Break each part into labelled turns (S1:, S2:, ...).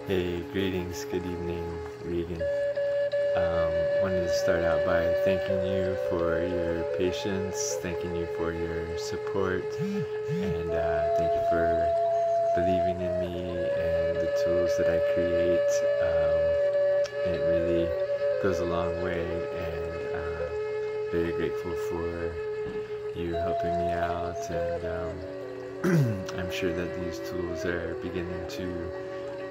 S1: Hey, greetings, good evening, Regan. Wanted to start out by thanking you for your patience, thanking you for your support, and thank you for believing in me and the tools that I create. And it really goes a long way, and very grateful for you helping me out, and I'm sure that these tools are beginning to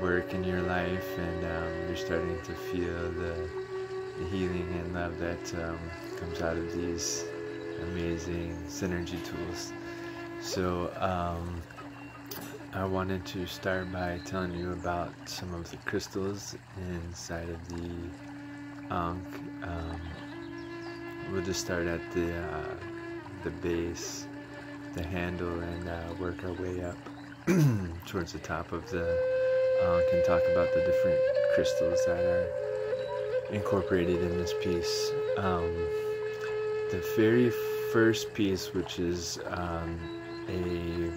S1: work in your life, and you're starting to feel the healing and love that comes out of these amazing synergy tools. So I wanted to start by telling you about some of the crystals inside of the Ankh. We'll just start at the base, the handle, and work our way up towards the top of the can talk about the different crystals that are incorporated in this piece. The very first piece, which is a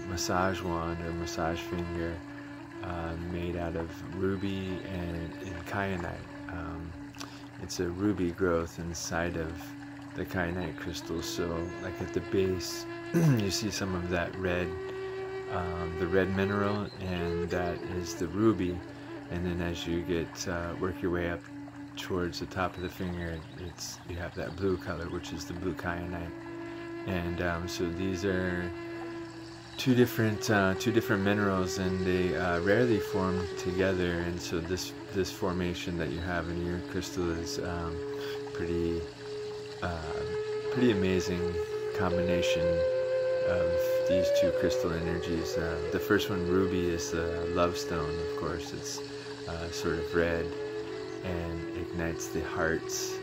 S1: massage wand or massage finger made out of ruby and kyanite. It's a ruby growth inside of the kyanite crystal, so like at the base you see some of that red, the red mineral, and that is the ruby. And then as you get work your way up towards the top of the finger, you have that blue color, which is the blue kyanite. And so these are two different minerals, and they rarely form together. And so this formation that you have in your crystal is pretty amazing combination of these two crystal energies. The first one, ruby, is the love stone. Of course, it's sort of red and ignites the hearts.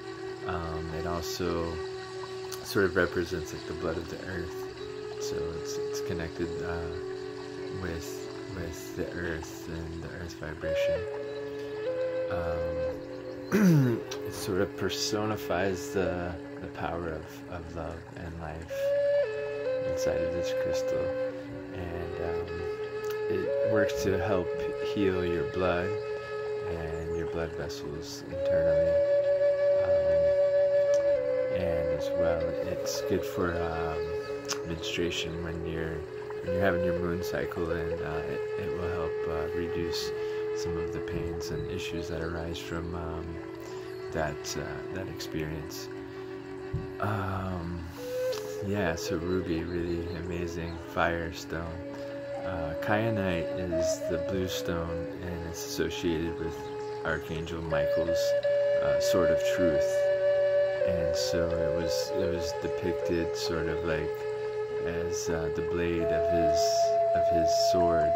S1: It also sort of represents like the blood of the earth, so it's connected with the earth and the earth vibration. It sort of personifies the power of love and life inside of this crystal, and it works to help heal your blood and your blood vessels internally, and as well it's good for menstruation when you're having your moon cycle, and it will help reduce some of the pains and issues that arise from that experience. Yeah, so ruby, really amazing fire stone. Kyanite is the blue stone, and it's associated with Archangel Michael's sword of truth. And so it was depicted sort of like as the blade of his sword,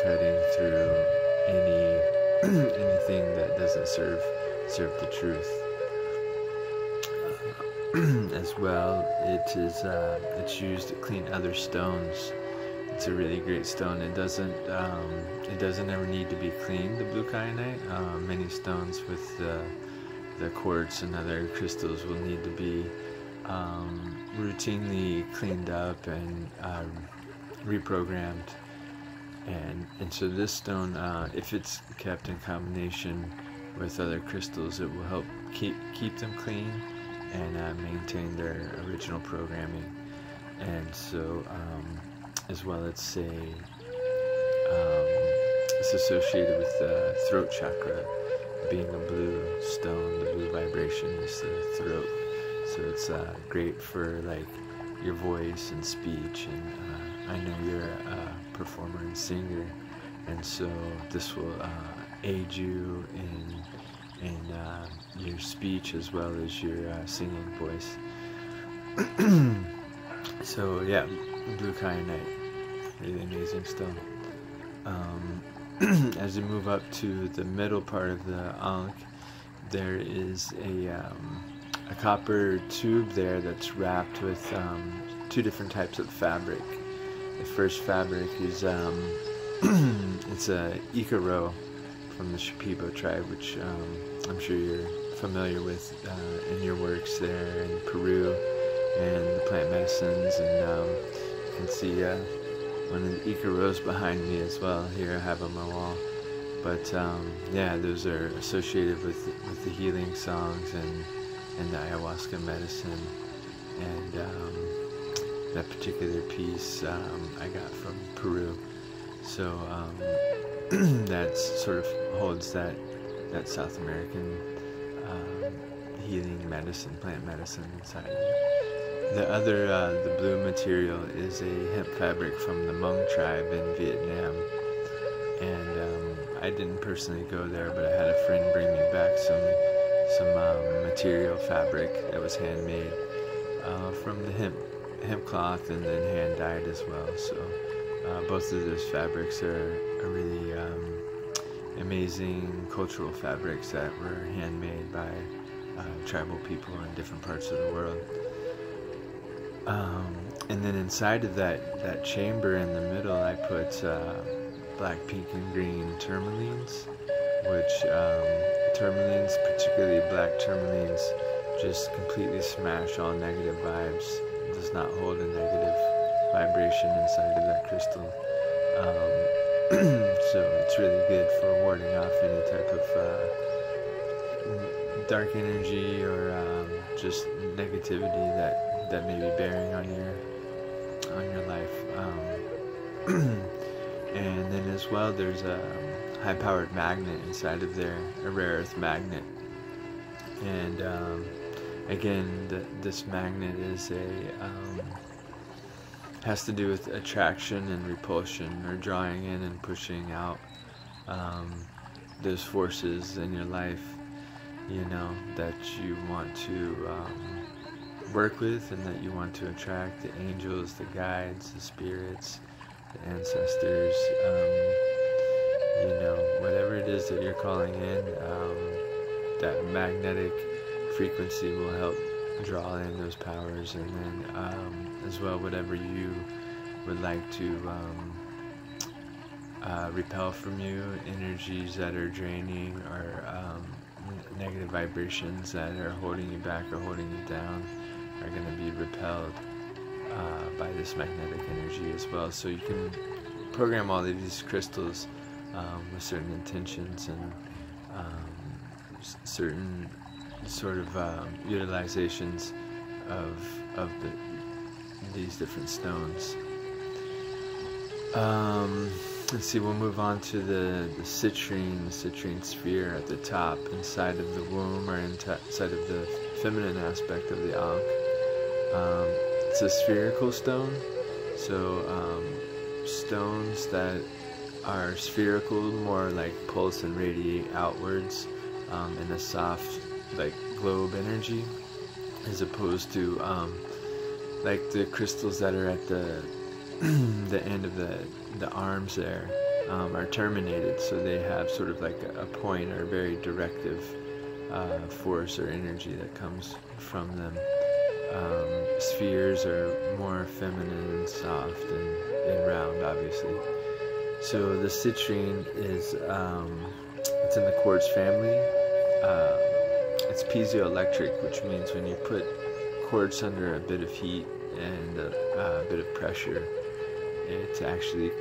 S1: cutting through anything that doesn't serve the truth. As well, it's used to clean other stones. It's a really great stone. It doesn't ever need to be cleaned, the blue kyanite. Many stones with the quartz and other crystals will need to be routinely cleaned up and reprogrammed. And so this stone, if it's kept in combination with other crystals, it will help keep them clean and maintain their original programming. And so as well, it's associated with the throat chakra, being a blue stone. The blue vibration is the throat, so it's great for like your voice and speech. And I know you're a performer and singer, and so this will aid you in your speech as well as your singing voice. So yeah, blue kyanite, really amazing stone. As you move up to the middle part of the Ankh, there is a copper tube there that's wrapped with two different types of fabric. The first fabric is it's a Ikaro from the Shipibo tribe, which I'm sure you're familiar with in your works there in Peru and the plant medicines, and you can see one of the Icaros behind me as well. Here I have on my wall. But yeah, those are associated with the healing songs and the ayahuasca medicine. And that particular piece I got from Peru. So that sort of holds that South American healing medicine, plant medicine inside of it. The other, the blue material is a hemp fabric from the Hmong tribe in Vietnam. And I didn't personally go there, but I had a friend bring me back some material fabric that was handmade from the hemp cloth and then hand dyed as well. So both of those fabrics are really amazing cultural fabrics that were handmade by tribal people in different parts of the world. And then inside of that chamber in the middle, I put black, pink, and green tourmalines, which tourmalines, particularly black tourmalines, just completely smash all negative vibes. It does not hold a negative vibration inside of that crystal. So it's really good for warding off any type of dark energy or just negativity that may be bearing on your life. And then as well, there's a high-powered magnet inside of there, a rare earth magnet. And again, this magnet is has to do with attraction and repulsion, or drawing in and pushing out those forces in your life, that you want to work with and that you want to attract: the angels, the guides, the spirits, the ancestors, whatever it is that you're calling in, that magnetic frequency will help draw in those powers. And then as well, whatever you would like to repel from you, energies that are draining or negative vibrations that are holding you back or holding you down, are going to be repelled by this magnetic energy as well. So you can program all of these crystals with certain intentions and certain sort of utilizations of these different stones. Let's see, we'll move on to the citrine sphere at the top, inside of the womb, or inside of the feminine aspect of the Ankh. It's a spherical stone, so stones that are spherical more like pulse and radiate outwards in a soft, like globe energy, as opposed to like the crystals that are at the end of the arms there are terminated, so they have sort of like a point or a very directive force or energy that comes from them. Spheres are more feminine and soft and round, obviously. So the citrine is it's in the quartz family. It's piezoelectric, which means when you put quartz under a bit of heat and a bit of pressure, it actually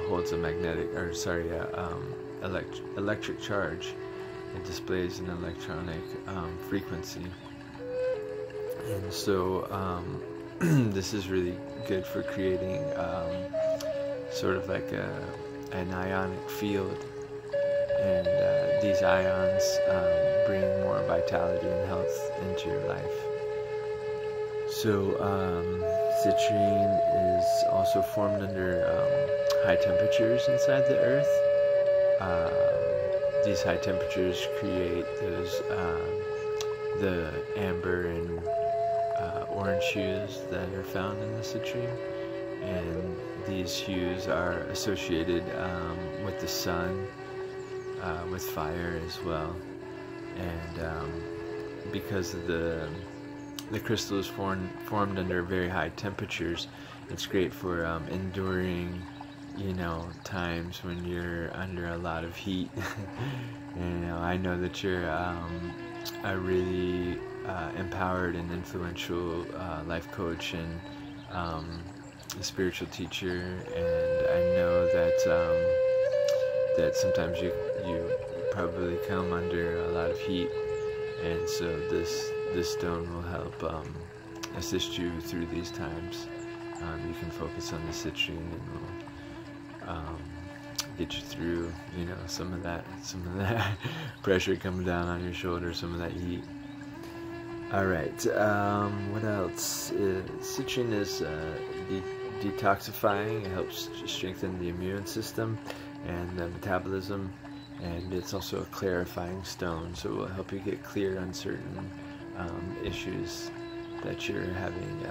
S1: holds a electric charge. It displays an electronic frequency. And so this is really good for creating sort of like an ionic field, and these ions bring more vitality and health into your life. So citrine is also formed under high temperatures inside the earth. These high temperatures create those the amber and orange hues that are found in the citrine, and these hues are associated with the sun, with fire as well. And because of the crystal is formed under very high temperatures, it's great for enduring, times when you're under a lot of heat. I know that you're a really empowered and influential life coach, and a spiritual teacher, and I know that that sometimes you probably come under a lot of heat, and so this stone will help assist you through these times. You can focus on the citrine, and will get you through, you know, some of that pressure coming down on your shoulder, some of that heat. All right, what else? Citrine is detoxifying. It helps strengthen the immune system and the metabolism, and it's also a clarifying stone, so it will help you get clear on certain issues that you're having,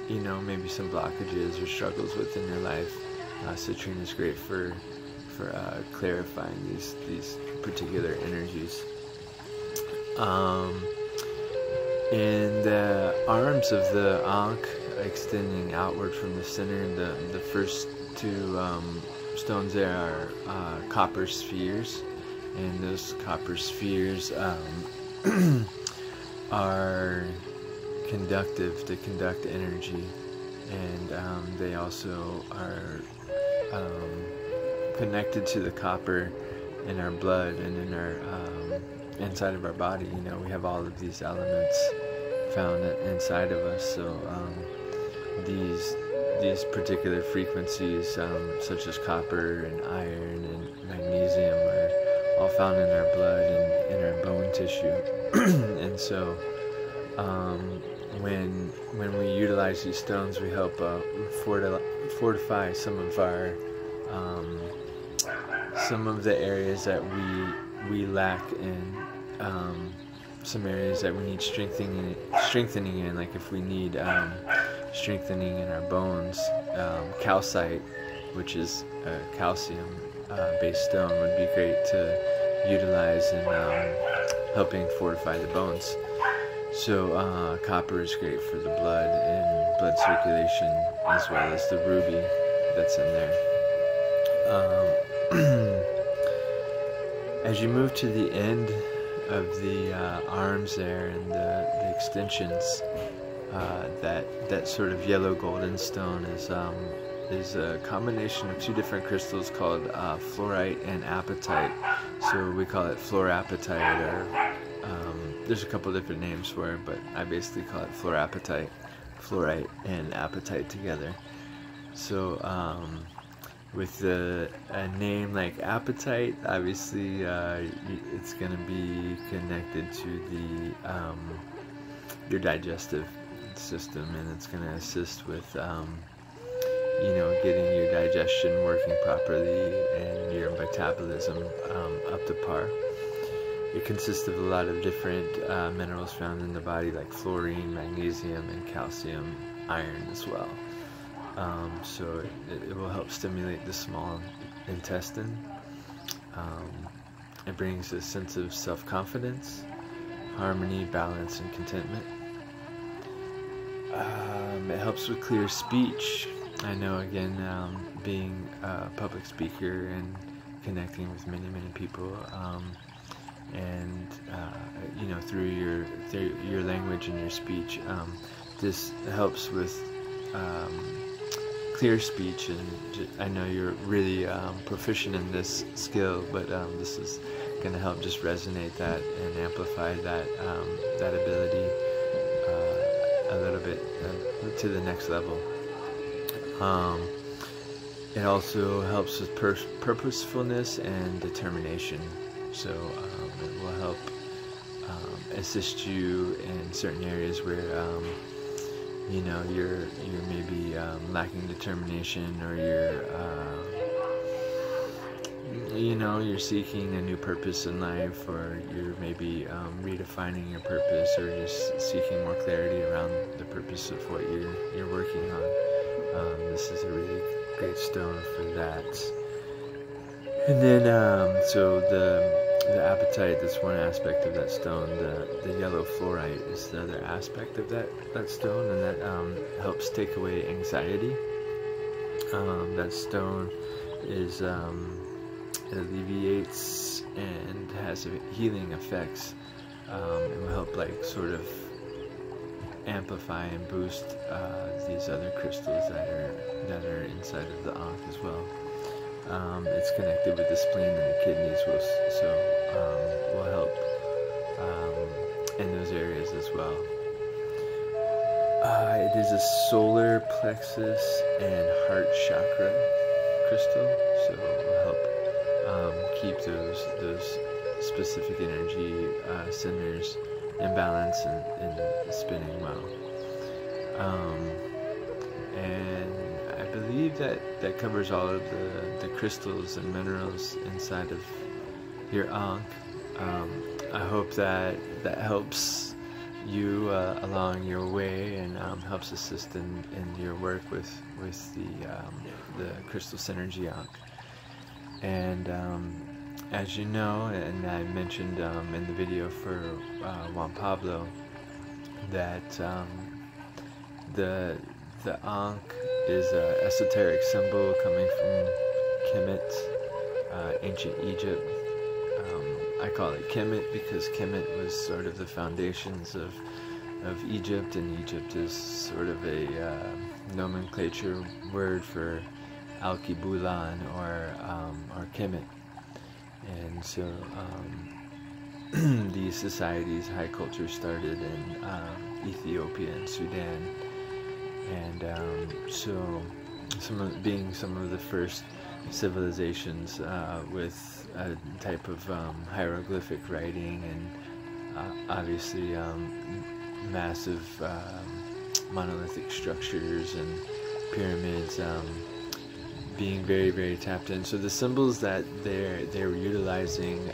S1: you know, maybe some blockages or struggles with in your life. Citrine is great for clarifying these particular energies. In the arms of the Ankh, extending outward from the center, the first two stones there are copper spheres, and those copper spheres are conductive, to conduct energy, and they also are connected to the copper in our blood and in our inside of our body. You know, we have all of these elements found inside of us, so these particular frequencies, such as copper and iron and magnesium, are all found in our blood and in our bone tissue. And so when we utilize these stones, we help fortify some of the areas that we lack in, some areas that we need strengthening in, like if we need strengthening in our bones, calcite, which is a calcium based stone, would be great to utilize in helping fortify the bones. So copper is great for the blood and blood circulation, as well as the ruby that's in there. As you move to the end of the arms there and the extensions, that sort of yellow golden stone is a combination of two different crystals called fluorite and apatite. So we call it fluorapatite, or there's a couple different names for it, but I basically call it fluorapatite, fluorite and apatite together. So with a name like apatite, obviously it's going to be connected to your digestive system, and it's going to assist with you know, getting your digestion working properly and your metabolism up to par. It consists of a lot of different minerals found in the body, like fluorine, magnesium, and calcium, iron as well. So it will help stimulate the small intestine. It brings a sense of self-confidence, harmony, balance, and contentment. It helps with clear speech. I know, again, being a public speaker and connecting with many people, and you know, through your language and your speech, this helps with clear speech. And I know you're really proficient in this skill, but this is going to help just resonate that and amplify that ability a little bit to the next level. It also helps with purposefulness and determination. So it will help assist you in certain areas where you know, you're maybe lacking determination, or you know, you're seeking a new purpose in life, or you're maybe redefining your purpose, or just seeking more clarity around the purpose of what you're working on. This is a really great stone for that. And then so the apatite, that's one aspect of that stone. The yellow fluorite is the other aspect of that stone, and that helps take away anxiety. That stone is it alleviates and has healing effects. It will help, like, sort of amplify and boost these other crystals that are inside of the Ankh as well. It's connected with the spleen and the kidneys, will help in those areas as well. It is a solar plexus and heart chakra crystal, so it will help keep those specific energy centers in balance and spinning well. And I believe that covers all of the crystals and minerals inside of your Ankh. I hope that helps you along your way and helps assist in your work with the crystal synergy Ankh. And as you know, and I mentioned in the video for Juan Pablo, that the Ankh is an esoteric symbol coming from Kemet, ancient Egypt. I call it Kemet because Kemet was sort of the foundations of Egypt, and Egypt is sort of a nomenclature word for Alkebulan or Kemet. And so these societies, high culture, started in Ethiopia and Sudan, and so some of the first civilizations with a type of hieroglyphic writing, and obviously massive monolithic structures and pyramids, being very, very tapped in. So the symbols that they're utilizing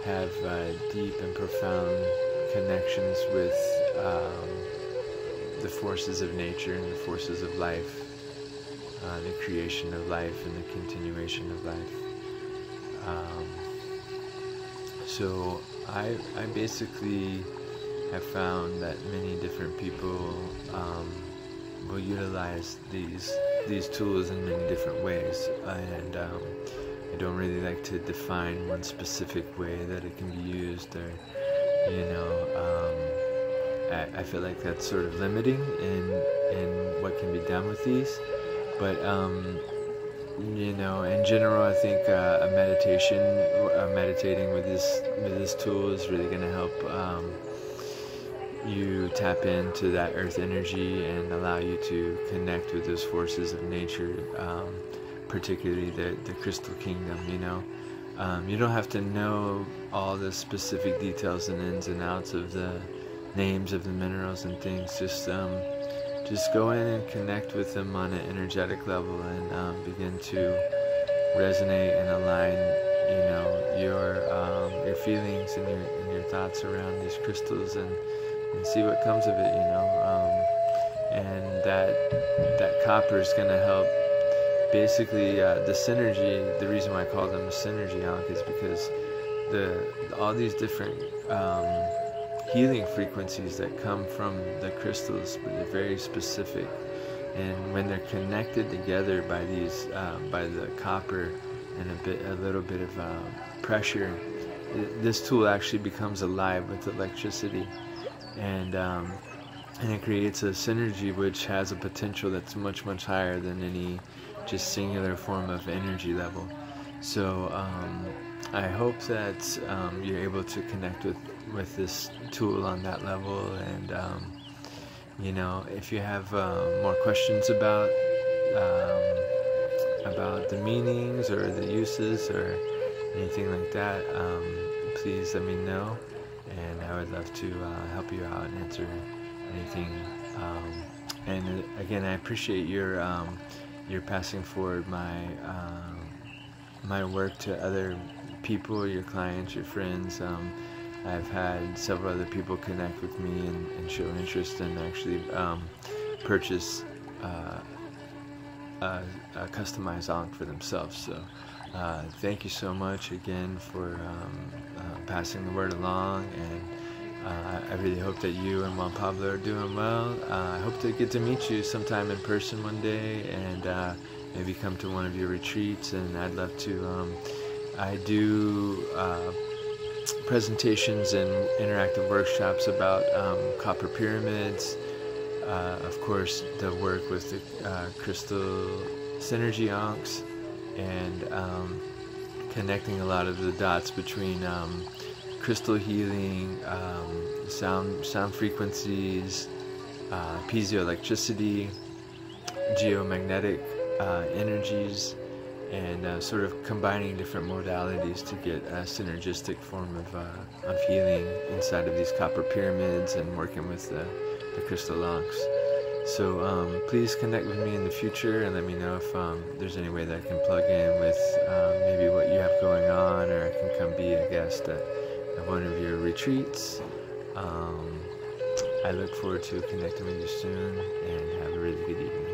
S1: have deep and profound connections with the forces of nature and the forces of life, the creation of life and the continuation of life. So I basically have found that many different people will utilize these tools in many different ways, and I don't really like to define one specific way that it can be used, or I feel like that's sort of limiting in what can be done with these. But in general, I think meditating with this tool is really going to help you tap into that earth energy and allow you to connect with those forces of nature, particularly the crystal kingdom. You don't have to know all the specific details and ins and outs of the names of the minerals and things. Just go in and connect with them on an energetic level, and begin to resonate and align, your feelings and your thoughts around these crystals, and see what comes of it. And that copper is going to help. Basically, the synergy. The reason why I call them a synergy Ankh is because all these different healing frequencies that come from the crystals, but they're very specific, and when they're connected together by these by the copper and a little bit of pressure, this tool actually becomes alive with electricity, and it creates a synergy which has a potential that's much, much higher than any just singular form of energy level. So I hope that you're able to connect with this tool on that level, and if you have more questions about the meanings or the uses or anything like that, please let me know, and I would love to help you out and answer anything. And again, I appreciate your passing forward my work to other people, your clients, your friends. I've had several other people connect with me and show interest and actually purchase a customized Ankh for themselves. So thank you so much again for passing the word along, and I really hope that you and Juan Pablo are doing well. I hope to get to meet you sometime in person one day, and maybe come to one of your retreats, and I'd love to. I do presentations and interactive workshops about copper pyramids. Of course, the work with the crystal synergy ankhs, and connecting a lot of the dots between crystal healing, sound frequencies, piezoelectricity, geomagnetic energies, and sort of combining different modalities to get a synergistic form of healing inside of these copper pyramids, and working with the crystal ankhs. So please connect with me in the future and let me know if there's any way that I can plug in with maybe what you have going on, or I can come be a guest at one of your retreats. I look forward to connecting with you soon, and have a really good evening.